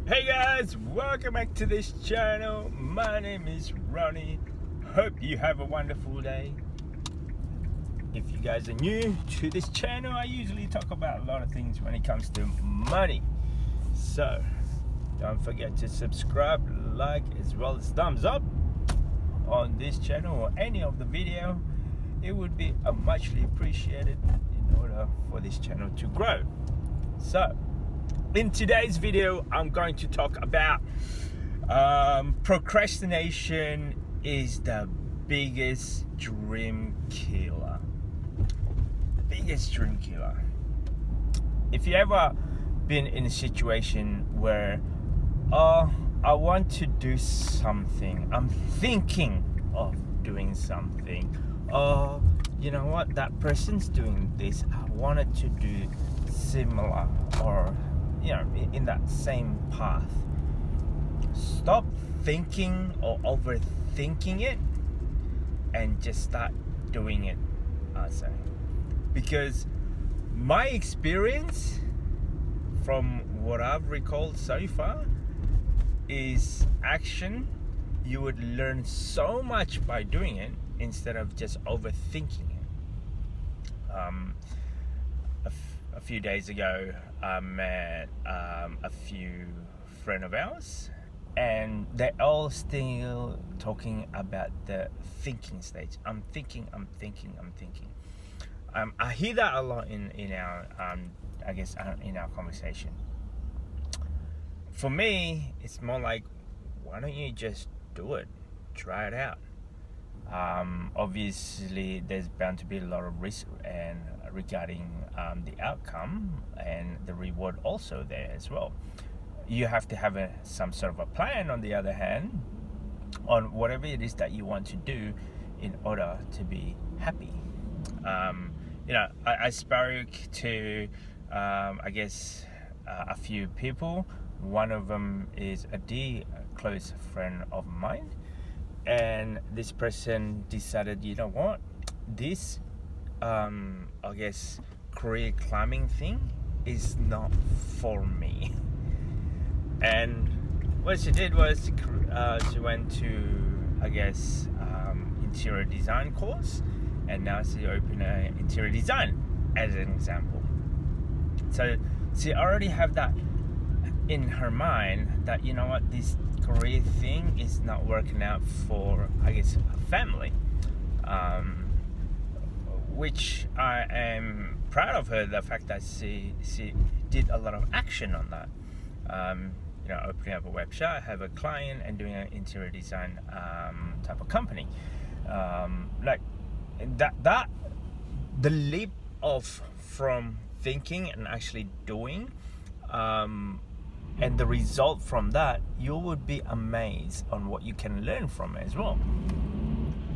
Hey guys, welcome back to this channel. My name is Ronnie. Hope you have a wonderful day. If you guys are new to this channel, I usually talk about a lot of things when it comes to money. So don't forget to subscribe, like, as well as thumbs up on this channel or any of the video. It would be muchly appreciated in order for this channel to grow. So in today's video, I'm going to talk about procrastination is the biggest dream killer. Biggest dream killer. If you ever been in a situation where, I want to do something, I'm thinking of doing something, you know what, that person's doing this, I wanted to do similar, or in that same path. Stop thinking or overthinking it and just start doing it, I say. Because my experience from what I've recalled so far is action. You would learn so much by doing it instead of just overthinking it. A few days ago, I met a few friends of ours, and they're all still talking about the thinking stage. I'm thinking. I hear that a lot in our, in our conversation. For me, it's more like, why don't you just do it? Try it out. Obviously, there's bound to be a lot of risk and regarding the outcome and the reward also there as well. You have to have some sort of a plan, on the other hand, on whatever it is that you want to do in order to be happy. I spoke to a few people. One of them is a dear close friend of mine, and this person decided, you know what, this career climbing thing is not for me. And what she did was she went to interior design course, and now she opened an interior design as an example. So she already have that in her mind that, you know what, this career thing is not working out for a family, which I am proud of her, the fact that she did a lot of action on that. Opening up a website, have a client, and doing an interior design type of company. The leap from thinking and actually doing, and the result from that, you would be amazed on what you can learn from it as well.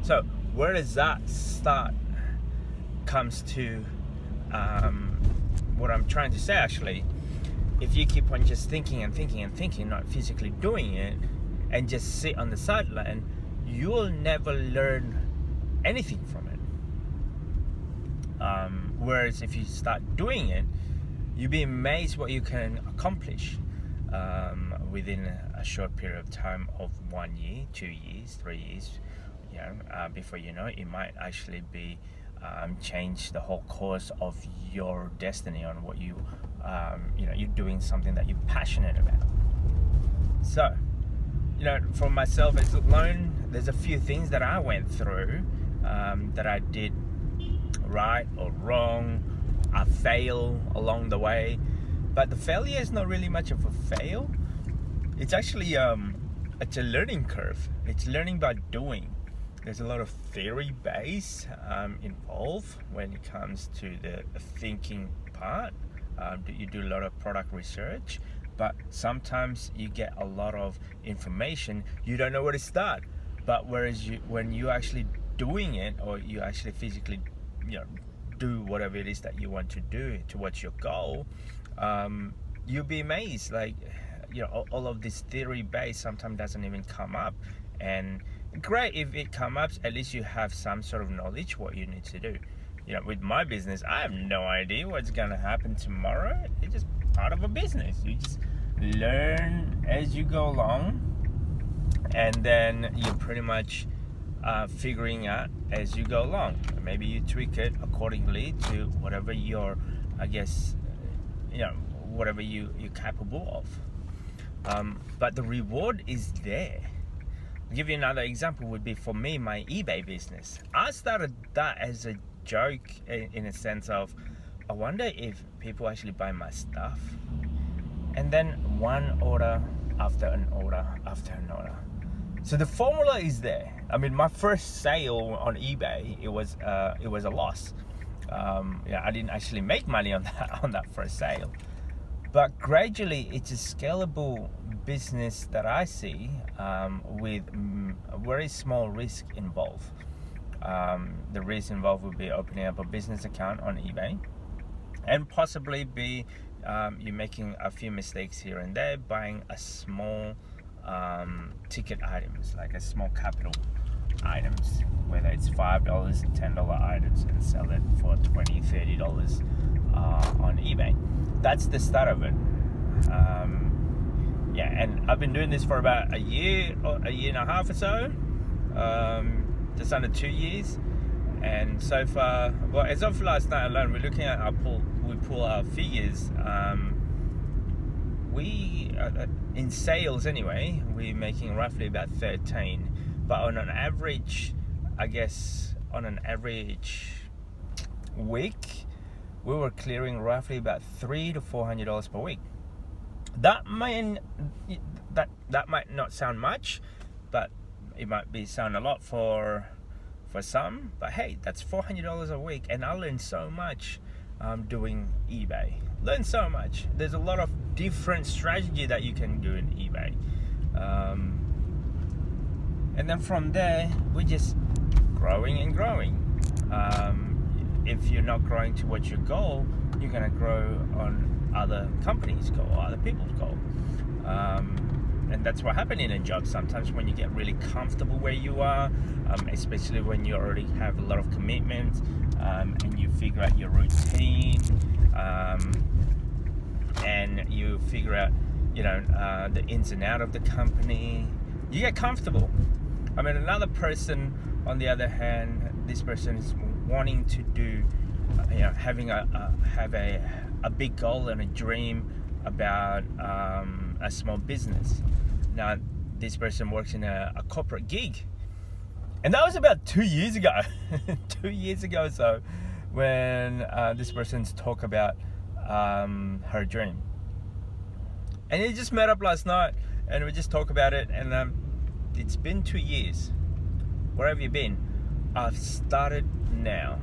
So where does that start comes to what I'm trying to say actually. If you keep on just thinking, not physically doing it, and just sit on the sideline, you will never learn anything from it. Whereas if you start doing it, you'll be amazed what you can accomplish within a short period of time of 1 year, 2 years, 3 years. Before you know it, it might actually be change the whole course of your destiny on what you're doing something that you're passionate about. So, for myself as alone, there's a few things that I went through that I did right or wrong. I fail along the way, but the failure is not really much of a fail. It's actually it's a learning curve. It's learning by doing. There's a lot of theory base involved when it comes to the thinking part. You do a lot of product research, but sometimes you get a lot of information, you don't know where to start. But whereas when you're actually doing it, or you actually physically do whatever it is that you want to do towards your goal, you'll be amazed. All of this theory base sometimes doesn't even come up. And great if it comes up, at least you have some sort of knowledge what you need to do. With my business, I have no idea what's gonna happen tomorrow. It's just part of a business. You just learn as you go along, and then you're pretty much figuring out as you go along. Maybe you tweak it accordingly to whatever you're, I guess, whatever you're capable of. But the reward is there. I'll give you another example. Would be for me, my eBay business. I started that as a joke, in a sense of, I wonder if people actually buy my stuff. And then one order after an order after an order. So the formula is there. I mean, my first sale on eBay, it was a loss. I didn't actually make money on that first sale. But gradually, it's a scalable business that I see with very small risk involved. The risk involved would be opening up a business account on eBay, and possibly be you making a few mistakes here and there, buying a small ticket items, like a small capital items, whether it's $5, $10 items, and sell it for $20, $30 on eBay. That's the start of it. And I've been doing this for about a year and a half or so, just under 2 years. And so far, well, as of last night alone, we're looking at we pull our figures. We in sales anyway, we're making roughly about 13, but on an average, I guess on an average week, we were clearing roughly about $300 to $400 per week. That might not sound much, but it might sound a lot for some. But hey, that's $400 a week, and I learned so much doing eBay. Learn so much. There's a lot of different strategy that you can do in eBay, and then from there we're just growing and growing. If you're not growing towards your goal, you're gonna grow on other companies' goal, other people's goal, and that's what happens in a job. Sometimes when you get really comfortable where you are, especially when you already have a lot of commitment, and you figure out your routine, and you figure out, the ins and outs of the company, you get comfortable. I mean, another person, on the other hand, this person is wanting to do, having a big goal and a dream about a small business. Now, this person works in a corporate gig, and that was about 2 years ago. 2 years ago, so when this person's talk about her dream, and he just met up last night, and we just talk about it, and it's been 2 years. Where have you been? I've started now.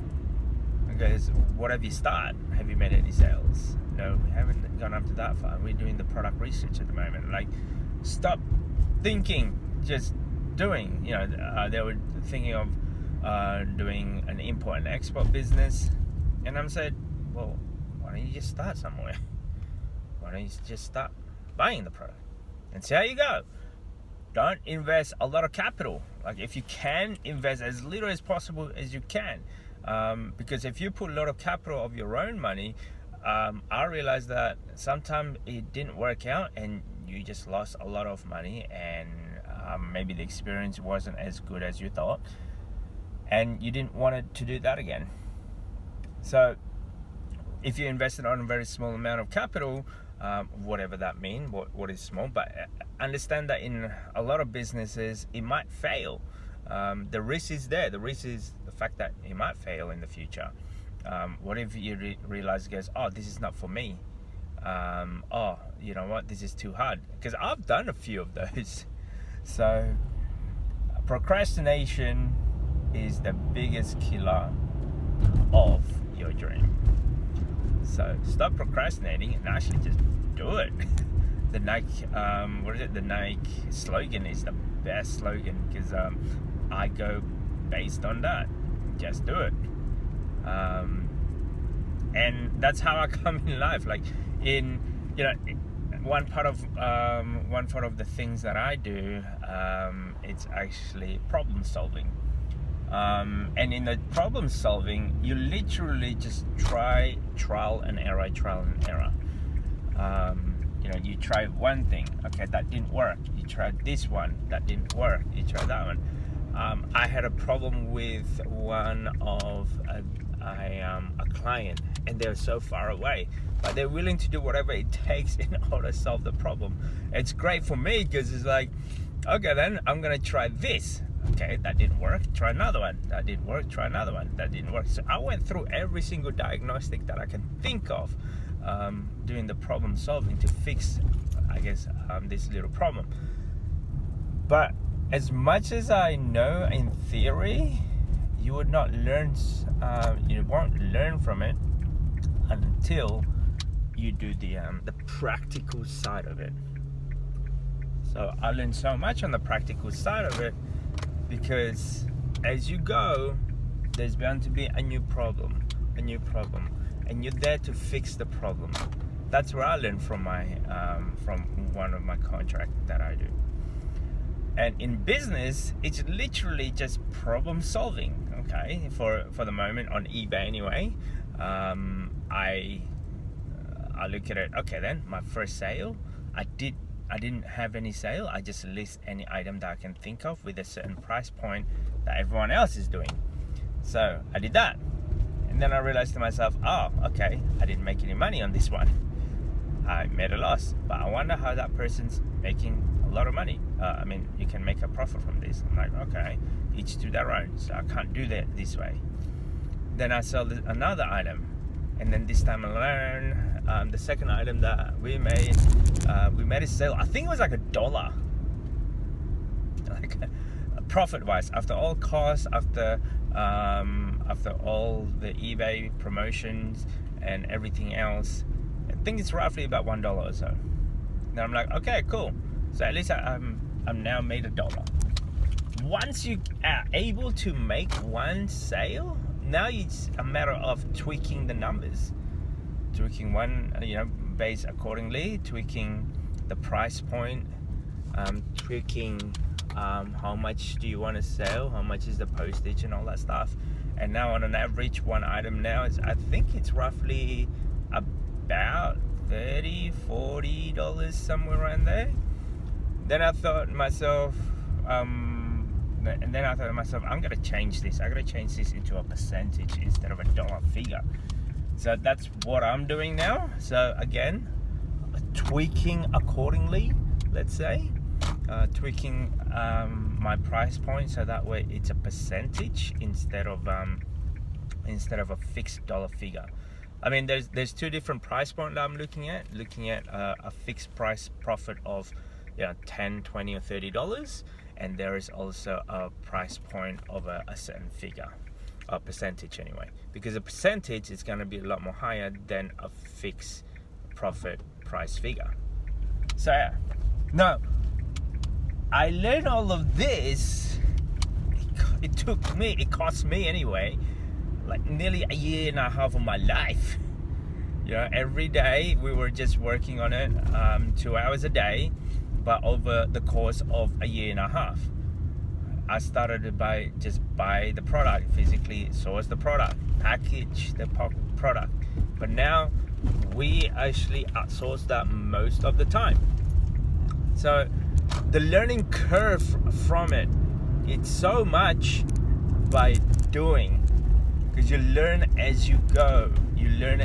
Okay, so what have you started? Have you made any sales? No, we haven't gone up to that far. We're doing the product research at the moment. Like, stop thinking, just doing. They were thinking of doing an import and export business, and I'm said, well, why don't you just start somewhere? Why don't you just start buying the product and see how you go? Don't invest a lot of capital. Like, if you can, invest as little as possible as you can, because if you put a lot of capital of your own money, I realized that sometimes it didn't work out and you just lost a lot of money, and maybe the experience wasn't as good as you thought, and you didn't want it to do that again. So if you invested on a very small amount of capital, whatever that means, what is small, but understand that in a lot of businesses it might fail. The risk is there. The risk is the fact that it might fail in the future. What if you realize, guys, oh, this is not for me? Oh, you know what, this is too hard. Because I've done a few of those. So procrastination is the biggest killer of your dream. So stop procrastinating and actually just do it. The Nike, the Nike slogan is the best slogan, because I go based on that. Just do it. And that's how I come in life. Like, one part of the things that I do, it's actually problem solving. And in the problem solving, you literally just trial and error. you try one thing, okay, that didn't work. You tried this one, that didn't work. You tried that one. I had a problem with one of a client, and they're so far away, but they're willing to do whatever it takes in order to solve the problem. It's great for me because it's like, okay, then I'm gonna try this. Okay, that didn't work. Try another one. That didn't work. Try another one. That didn't work. So I went through every single diagnostic that I can think of, doing the problem solving to fix, I guess, this little problem. But as much as I know in theory, you would not learn. You won't learn from it until you do the practical side of it. So I learned so much on the practical side of it, because as you go, there's bound to be a new problem, and you're there to fix the problem. That's where I learned from from one of my contracts that I do. And in business, it's literally just problem solving. Okay, for the moment on eBay anyway. I look at it. Okay, then my first sale, I didn't have any sale. I just list any item that I can think of with a certain price point that everyone else is doing. So I did that. And then I realized to myself, oh, okay, I didn't make any money on this one. I made a loss. But I wonder how that person's making a lot of money. I mean, you can make a profit from this. I'm like, okay, each to their own. So I can't do that this way. Then I sold another item. And then this time I learned the second item that we made a sale. I think it was like $1, like profit-wise, after all costs, after all the eBay promotions and everything else. I think it's roughly about $1 or so. Then I'm like, okay, cool. So at least I'm now made $1. Once you are able to make one sale, now it's a matter of tweaking the numbers, tweaking one, base accordingly, tweaking the price point, tweaking how much do you want to sell, how much is the postage and all that stuff. And now on an average, one item now is, I think it's roughly about $30-$40, somewhere around there. Then I thought to myself, I'm gonna change this. I'm gonna change this into a percentage instead of a dollar figure. So that's what I'm doing now. So again, tweaking accordingly, let's say, tweaking my price point so that way it's a percentage instead of a fixed dollar figure. I mean, there's two different price points that I'm looking at a fixed price profit of $10, $20 or $30, and there is also a price point of a certain figure, a percentage anyway, because a percentage is going to be a lot more higher than a fixed profit price figure. So yeah, no, I learned all of this. It cost me anyway, like nearly a year and a half of my life. Every day we were just working on it, 2 hours a day, but over the course of a year and a half. I started by just buy the product, physically source the product, package the product. But now we actually outsource that most of the time. So the learning curve from it's so much by doing, because you learn as you go. You learn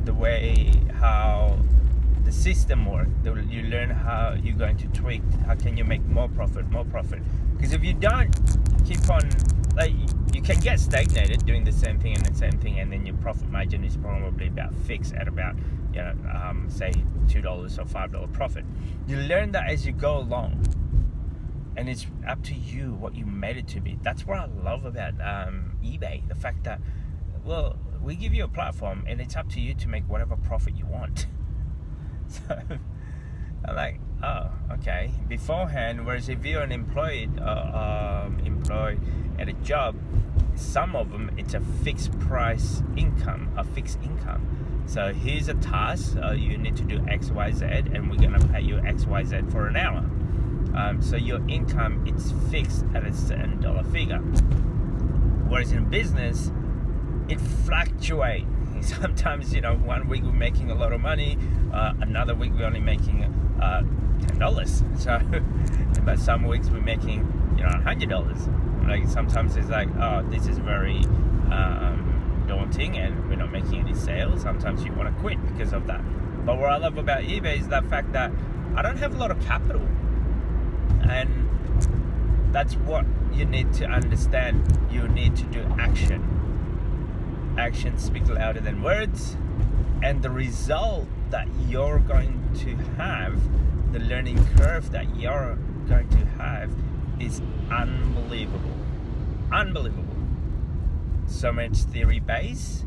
the way how the system works. You learn how you're going to tweak. How can you make more profit? Because if you don't keep on, like, you can get stagnated doing the same thing, and then your profit margin is probably about fixed at about say $2 or $5 profit. You learn that as you go along, and it's up to you what you made it to be. That's what I love about eBay, the fact that, well, we give you a platform and it's up to you to make whatever profit you want. So I'm like, oh, okay. Beforehand, whereas if you're an employed at a job, some of them, it's a fixed price income, a fixed income. So here's a task, you need to do X, Y, Z, and we're gonna pay you X, Y, Z for an hour. So your income, it's fixed at a certain dollar figure. Whereas in business, it fluctuates. making. Sometimes, you know, one week we're making a lot of money, another week we're only making $10. So, but some weeks we're making, you know, $100. Like sometimes it's like, oh, this is very daunting, and we're not making any sales. Sometimes you want to quit because of that. But what I love about eBay is the fact that I don't have a lot of capital, and that's what you need to understand. You need to do action. Actions speak louder than words, and the result that you're going to have, the learning curve that you're going to have, is unbelievable. So much theory base.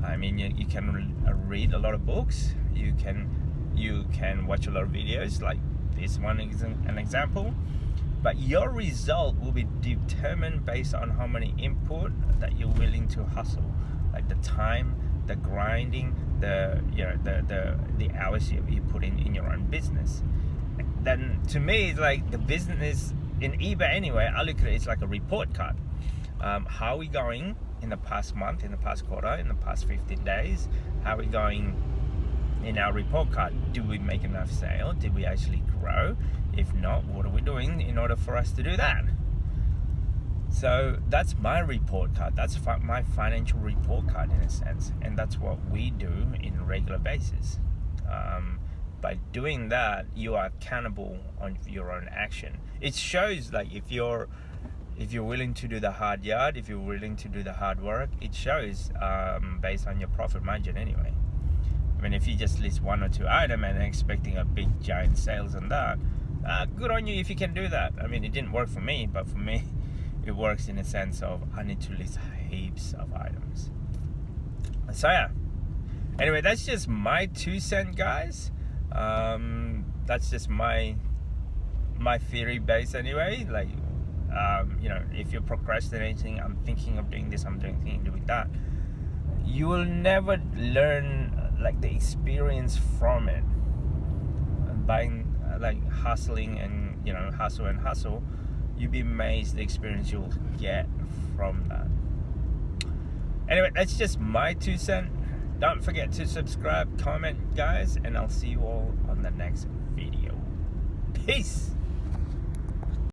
I mean, you can read a lot of books. You can watch a lot of videos. Like this one is an example. But your result will be determined based on how many input that you're willing to hustle, like the time, the grinding, the hours you put in your own business. Then to me, it's like the business in eBay anyway. I look at it, it's like a report card. How are we going in the past month, in the past quarter, in the past 15 days? How are we going in our report card? Do we make enough sale? Did we actually grow? If not, what are we doing in order for us to do that? So that's my report card. That's my financial report card in a sense. And that's what we do in a regular basis. By doing that, you are accountable on your own action. It shows, like, if you're willing to do the hard yard, if you're willing to do the hard work, it shows based on your profit margin anyway. I mean, if you just list one or two items and expecting a big giant sales on that, good on you if you can do that. I mean, it didn't work for me, but for me, it works in a sense of I need to list heaps of items. So yeah. Anyway, that's just my 2 cents, guys. That's just my theory base anyway. Like, you know, if you're procrastinating, I'm thinking of doing this, I'm doing that, you will never learn like the experience from it. Buying, like hustling and, you know, hustle, you'll be amazed the experience you'll get from that. Anyway, that's just my 2 cents. Don't forget to subscribe, comment, guys, and I'll see you all on the next video. Peace.